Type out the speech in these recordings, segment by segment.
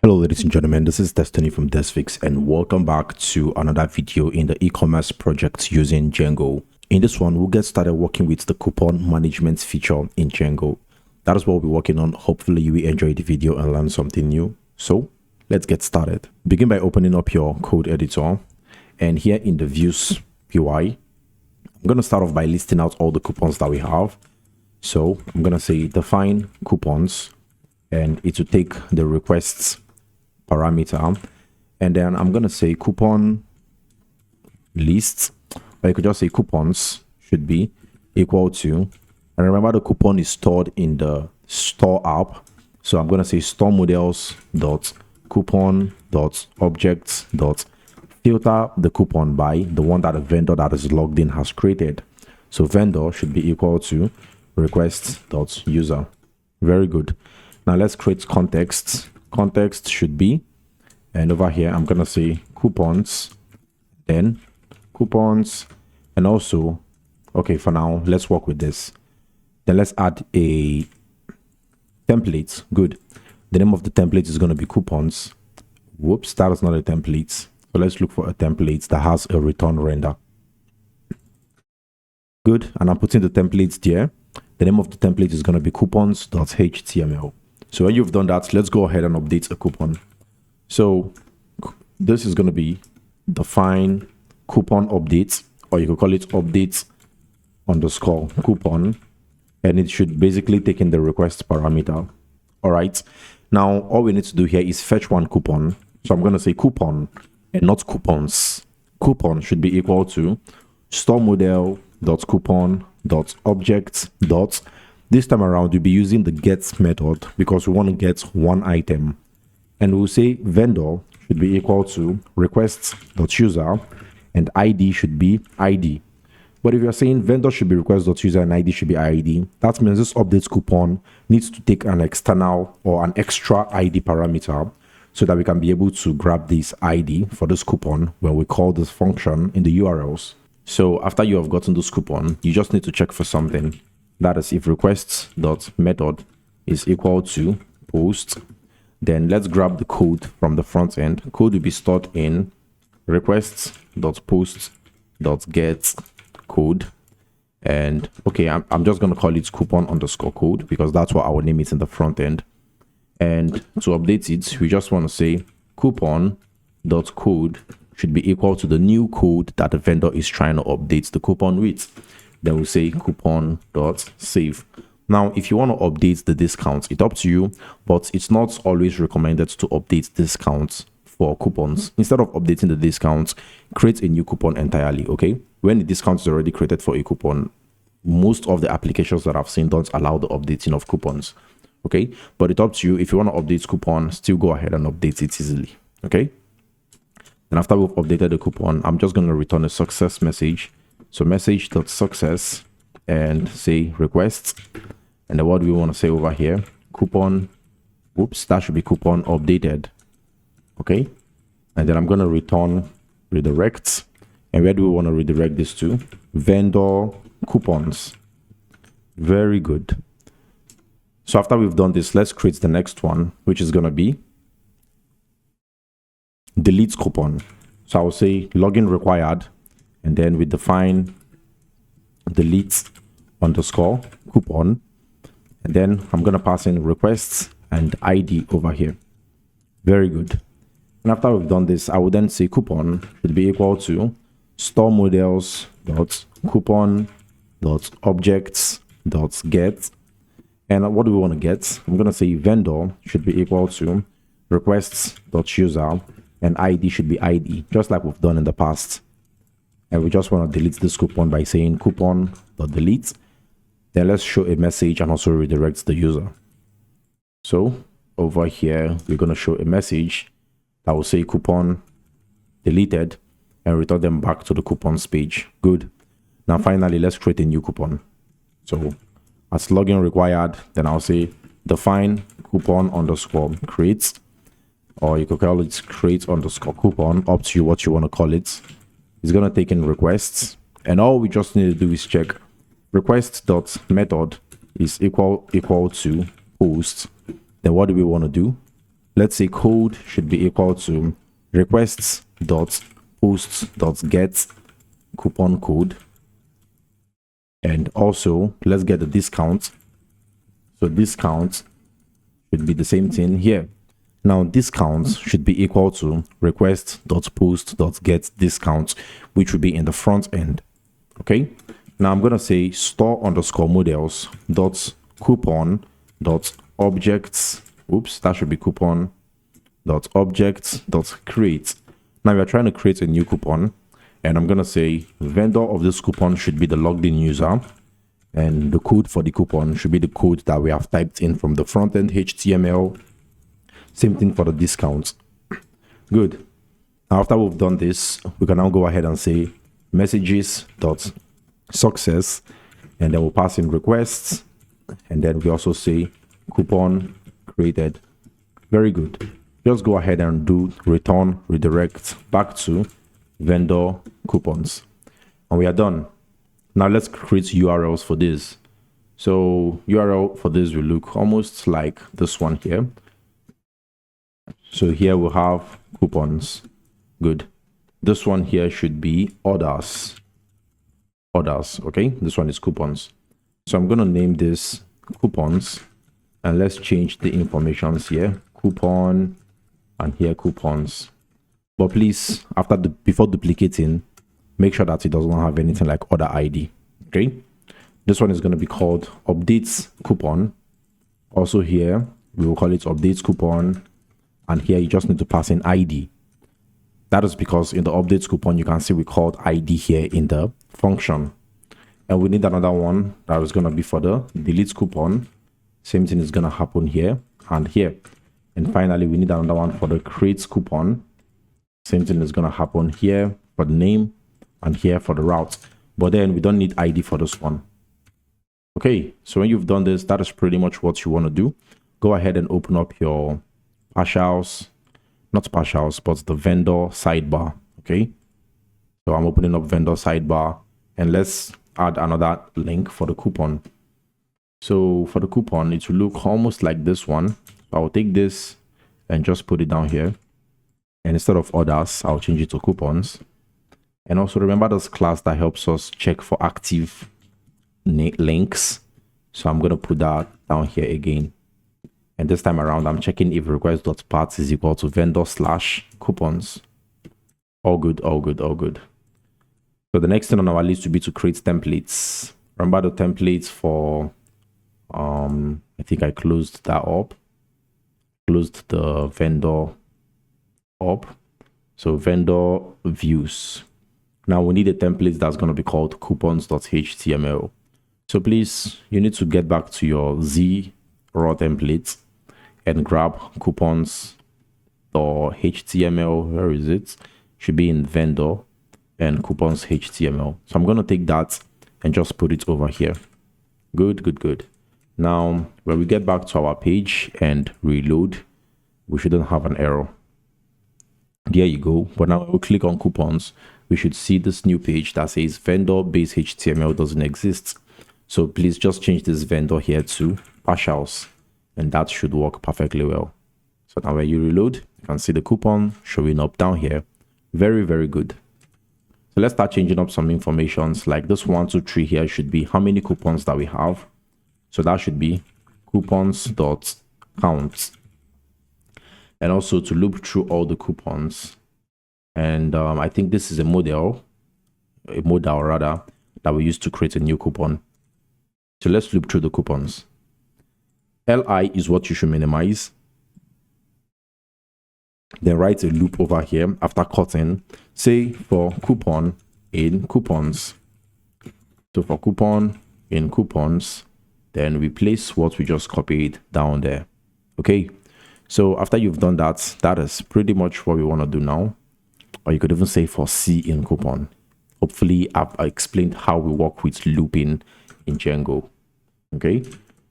Hello ladies and gentlemen, this is Destiny from Desphixs and welcome back to another video in the e-commerce project using Django. In this one, we'll get started working with the coupon management feature in Django. That is what we're working on. Hopefully you will enjoy the video and learn something new. So let's get started. Begin by opening up your code editor, and here in the views UI, I'm going to start off by listing out all the coupons that we have. So I'm going to say define coupons, and it will take the requests parameter, and then I'm going to say coupon lists, or you could just say coupons should be equal to, and remember the coupon is stored in the store app, so I'm going to say store models dot coupon dot objects dot filter the coupon by the one that the vendor that is logged in has created. So vendor should be equal to requests dot user. Very good. Now let's create context. Context should be, and over here I'm gonna say coupons, then coupons, and also, okay, for now let's work with this. Then let's add a template. Good. The name of the template is going to be coupons. Whoops, that is not a template. So let's look for a template that has a return render. Good. And I'm putting the templates there. The name of the template is going to be coupons.html. So when you've done that, let's go ahead and update a coupon. So this is going to be define coupon updates, or you could call it updates underscore coupon, and it should basically take in the request parameter. All right. Now all we need to do here is fetch one coupon. So I'm going to say coupon and not coupons. Coupon should be equal to store model dot coupon dot objects dot. This time around, we'll be using the get method because we want to get one item. And we'll say vendor should be equal to requests.user and ID should be ID. But if you're saying vendor should be request.user and ID should be ID, that means this update coupon needs to take an external or an extra ID parameter so that we can be able to grab this ID for this coupon when we call this function in the URLs. So after you have gotten this coupon, you just need to check for something. That is, if requests.method is equal to post, then let's grab the code from the front end. Code will be stored in requests.post.get code. And okay, I'm just going to call it coupon underscore code because that's what our name is in the front end. And to update it, we just want to say coupon.code should be equal to the new code that the vendor is trying to update the coupon with. Then we'll say coupon.save. Now, if you want to update the discounts, it's up to you, but it's not always recommended to update discounts for coupons. Instead of updating the discounts, create a new coupon entirely, okay? When the discount is already created for a coupon, most of the applications that I've seen don't allow the updating of coupons, okay? But it's up to you. If you want to update coupon, still go ahead and update it easily, okay? And after we've updated the coupon, I'm just going to return a success message. So message.success and say requests. And then what we want to say over here, coupon, oops, that should be coupon updated. Okay. And then I'm going to return redirects. And where do we want to redirect this to? Vendor coupons. Very good. So after we've done this, let's create the next one, which is going to be delete coupon. So I'll say login required. And then we define delete underscore coupon. And then I'm going to pass in requests and ID over here. Very good. And after we've done this, I will then say coupon should be equal to store models dot coupon dot objects dot get. And what do we want to get? I'm going to say vendor should be equal to requests dot user and ID should be ID, just like we've done in the past. And we just want to delete this coupon by saying coupon.delete. Then let's show a message and also redirect the user. So over here, we're going to show a message that will say coupon deleted and return them back to the coupons page. Good. Now finally, let's create a new coupon. So as login required, then I'll say define coupon underscore create, or you could call it create underscore coupon, up to you what you want to call it. It's going to take in requests, and all we just need to do is check request.method is equal to post. Then what do we want to do? let's say code should be equal to requests.posts.get coupon code. And also let's get the discount. So discount should be the same thing here. Now discounts should be equal to request.post.get discount, which will be in the front end. Okay, now I'm gonna say store underscore models dot coupon dot objects. Oops, that should be coupon dot objects dot create. Now we are trying to create a new coupon, and I'm gonna say vendor of this coupon should be the logged in user, and the code for the coupon should be the code that we have typed in from the front end HTML. Same thing for the discounts. Good. Now after we've done this, we can now go ahead and say messages dot success, and then we'll pass in requests, and then we also say coupon created. Very good. Just go ahead and do return redirect back to vendor coupons, and we are done. Now let's create URLs for this. So URL for this will look almost like this one here. So here we'll have coupons. Good. This one here should be orders. Okay, this one is coupons. So I'm going to name this coupons, and let's change the informations here, coupon, and here coupons. But please, before duplicating, make sure that it doesn't have anything like order ID. Okay, this one is going to be called updates coupon. Also here we will call it updates coupon, and here you just need to pass in ID. That is because in the updates coupon you can see we called ID here in the function. And we need another one that is going to be for the delete coupon. Same thing is going to happen here and here. And finally we need another one for the create coupon. Same thing is going to happen here for the name and here for the route. But then we don't need ID for this one. Okay, so when you've done this, that is pretty much what you want to do. Go ahead and open up your partials, not partials, but the vendor sidebar. Okay, so I'm opening up vendor sidebar, and let's add another link for the coupon. So for the coupon, it will look almost like this one. I'll take this and just put it down here, and instead of orders, I'll change it to coupons. And also remember this class that helps us check for active links. So I'm going to put that down here again. And this time around, I'm checking if request.path is equal to vendor/coupons. All good, all good, all good. So the next thing on our list will be to create templates. Remember the templates for, I think I closed that up. Closed the vendor up. So vendor views. Now we need a template that's going to be called coupons.html. So please, you need to get back to your Z raw templates and grab coupons.html. Where is it? Should be in vendor and coupons.html. So I'm going to take that and just put it over here. Good, good, good. Now, when we get back to our page and reload, we shouldn't have an error. There you go. But now when we click on coupons, we should see this new page that says vendor base HTML doesn't exist. So please just change this vendor here to partials, and that should work perfectly well. So now when you reload, you can see the coupon showing up down here. Very, very good. So let's start changing up some informations, like this 1, 2, 3 here should be how many coupons that we have. So that should be coupons.count. And also to loop through all the coupons. And I think this is a modal rather, that we use to create a new coupon. So let's loop through the coupons. Li is what you should minimize. Then write a loop over here after cutting. Say for coupon in coupons. So for coupon in coupons, then we place what we just copied down there. Okay. So after you've done that, that is pretty much what we want to do now. Or you could even say for C in coupon. Hopefully I've explained how we work with looping in Django. Okay.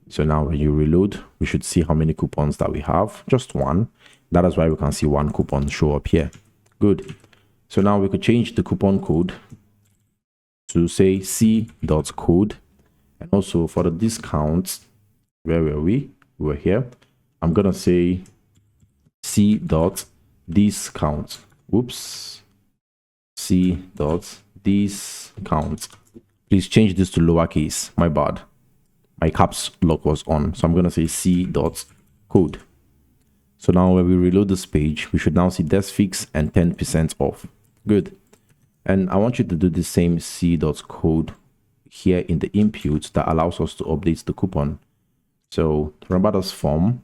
So now when you reload, we should see how many coupons that we have. Just one. That is why we can see one coupon show up here. Good. So now we could change the coupon code to say c.code. And also for the discounts, where were we? We were here. I'm going to say c dot discount. Whoops. C dot discount. Please change this to lowercase. My bad. My caps lock was on. So I'm going to say c dot code. So now when we reload this page, we should now see Desphixs and 10% off. Good. And I want you to do the same c dot code here in the input that allows us to update the coupon. So remember this form.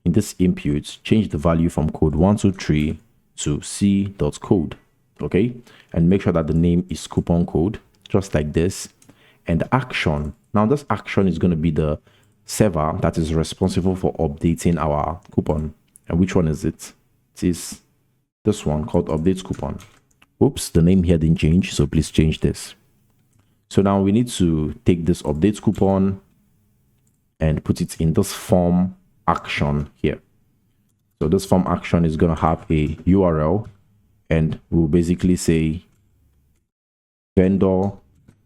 In this input, change the value from code 123 to c dot code. Okay, and make sure that the name is coupon code, just like this. And the action, now this action is going to be the server that is responsible for updating our coupon. And which one is it? It is this one called update coupon. Oops, the name here didn't change, so please change this. So now we need to take this update coupon and put it in this form action here. So this form action is going to have a URL, and we'll basically say vendor,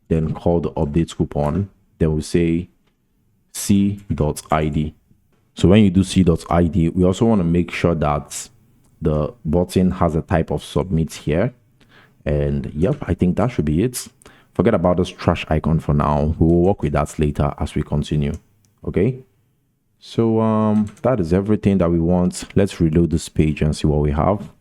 then call the update coupon, then we'll say c.id. So when you do c.id, we also want to make sure that the button has a type of submit here. And yep, I think that should be it. Forget about this trash icon for now. We will work with that later as we continue. Okay. So that is everything that we want. Let's reload this page and see what we have.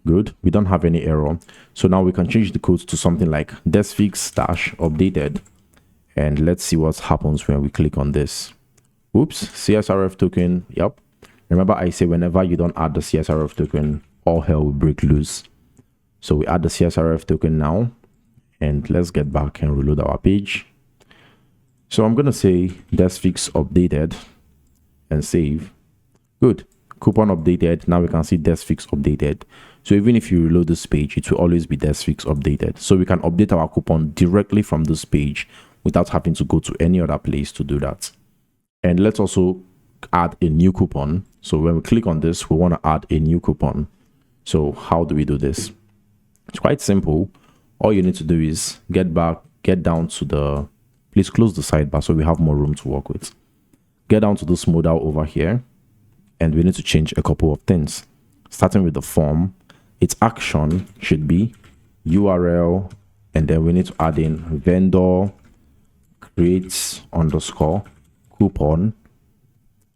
Good. We don't have any error. So now we can change the code to something like Desphixs -updated. And let's see what happens when we click on this. Oops, CSRF token. Yep. Remember I say whenever you don't add the CSRF token, all hell will break loose. So we add the CSRF token now. And let's get back and reload our page. So I'm going to say Desphixs updated and save. Good. Coupon updated. Now we can see Desphixs updated. So even if you reload this page, it will always be Desphixs updated. So we can update our coupon directly from this page without having to go to any other place to do that. And let's also add a new coupon. So when we click on this, we want to add a new coupon. So how do we do this? It's quite simple. All you need to do is get down to the, please close the sidebar so we have more room to work with. Get down to this modal over here, and we need to change a couple of things. Starting with the form, its action should be URL, and then we need to add in vendor creates underscore coupon,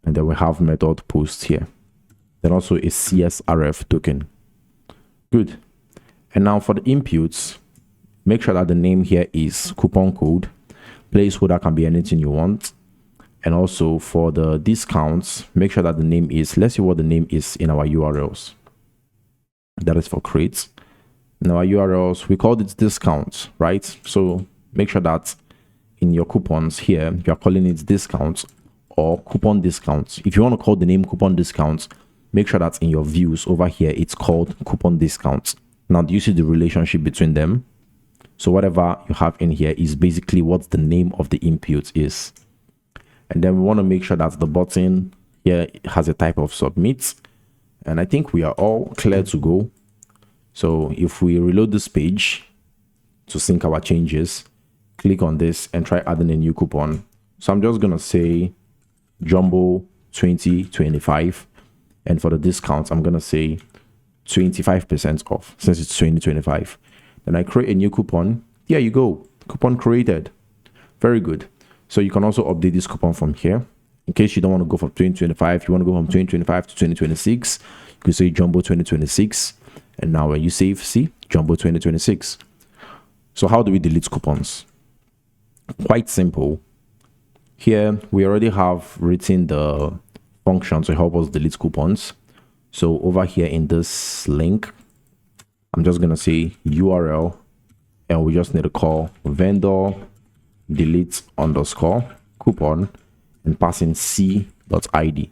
and then we have method post here. Then also a CSRF token. Good. And now for the inputs, make sure that the name here is coupon code. Placeholder can be anything you want. And also for the discounts, make sure that the name is, let's see what the name is in our URLs. That is for creates. In our URLs, we called it discounts, right? So make sure that in your coupons here, you're calling it discounts or coupon discounts. If you want to call the name coupon discounts, make sure that in your views over here, it's called coupon discounts. Now, do you see the relationship between them? So whatever you have in here is basically what the name of the input is. And then we want to make sure that the button here has a type of submit. And I think we are all clear to go. So if we reload this page to sync our changes, click on this and try adding a new coupon. So I'm just going to say Jumbo 2025. And for the discounts, I'm going to say 25% off since it's 2025. Then I create a new coupon. There you go. Coupon created. Very good. So you can also update this coupon from here. In case you don't want to go from 2025, you want to go from 2025 to 2026, you can say Jumbo 2026. And now when you save, see, Jumbo 2026. So how do we delete coupons? Quite simple. Here, we already have written the function to help us delete coupons. So over here in this link, I'm just going to say URL, and we just need to call vendor delete underscore coupon and pass in c.id.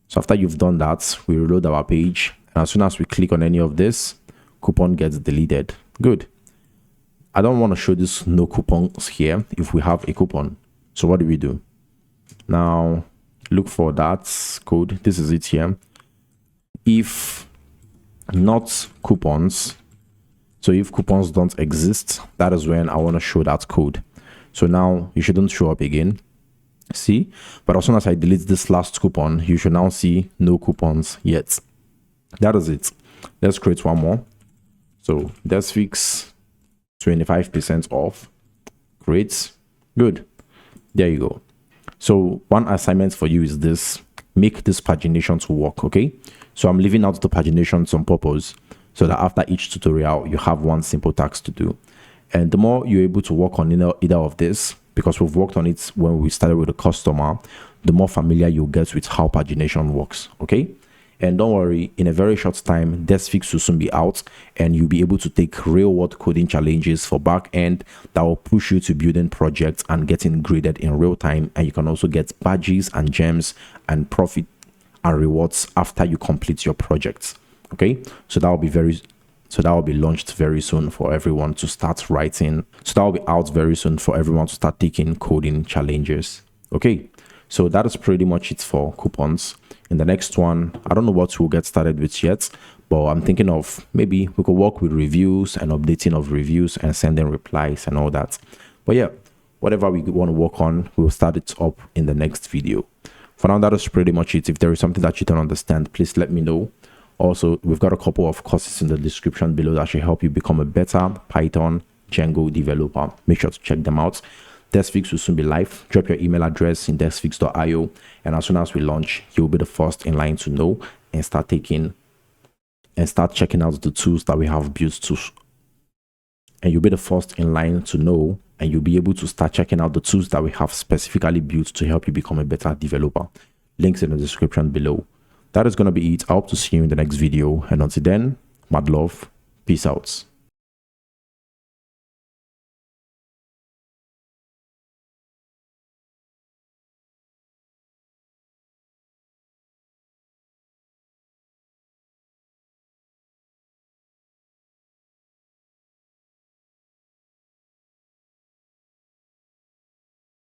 So after you've done that, we reload our page, and as soon as we click on any of this, coupon gets deleted. Good. I don't want to show this no coupons here if we have a coupon. So what do we do? Now look for that code. This is it here. If not coupons, so if coupons don't exist, that is when I want to show that code. So now you shouldn't show up again. See, but as soon as I delete this last coupon, you should now see no coupons yet. That is it. Let's create one more. So Desphixs 25% off. Great. Good. There you go. So one assignment for you is this: make this pagination to work. Okay, so I'm leaving out the paginations on purpose so that after each tutorial you have one simple task to do. And the more you're able to work on either of this, because we've worked on it when we started with the customer, the more familiar you'll get with how pagination works. Okay, and don't worry, in a very short time, Desphixs will soon be out and you'll be able to take real world coding challenges for backend that will push you to building projects and getting graded in real time. And you can also get badges and gems and profit and rewards after you complete your projects. Okay, so that will be launched very soon for everyone to start writing. So that will be out very soon for everyone to start taking coding challenges. Okay, so that is pretty much it for coupons. In the next one, I don't know what we'll get started with yet, but I'm thinking of maybe we could work with reviews and updating of reviews and sending replies and all that. But yeah, whatever we want to work on, we'll start it up in the next video. For now, that is pretty much it. If there is something that you don't understand, please let me know. Also, we've got a couple of courses in the description below that should help you become a better Python Django developer. Make sure to check them out. Desphixs will soon be live. Drop your email address in desphixs.io, and as soon as we launch, you'll be the first in line to know and start checking out the tools that we have built to. And you'll be the first in line to know, and you'll be able to start checking out the tools that we have specifically built to help you become a better developer. Links in the description below. That is going to be it. I hope to see you in the next video, and until then, mad love, peace out.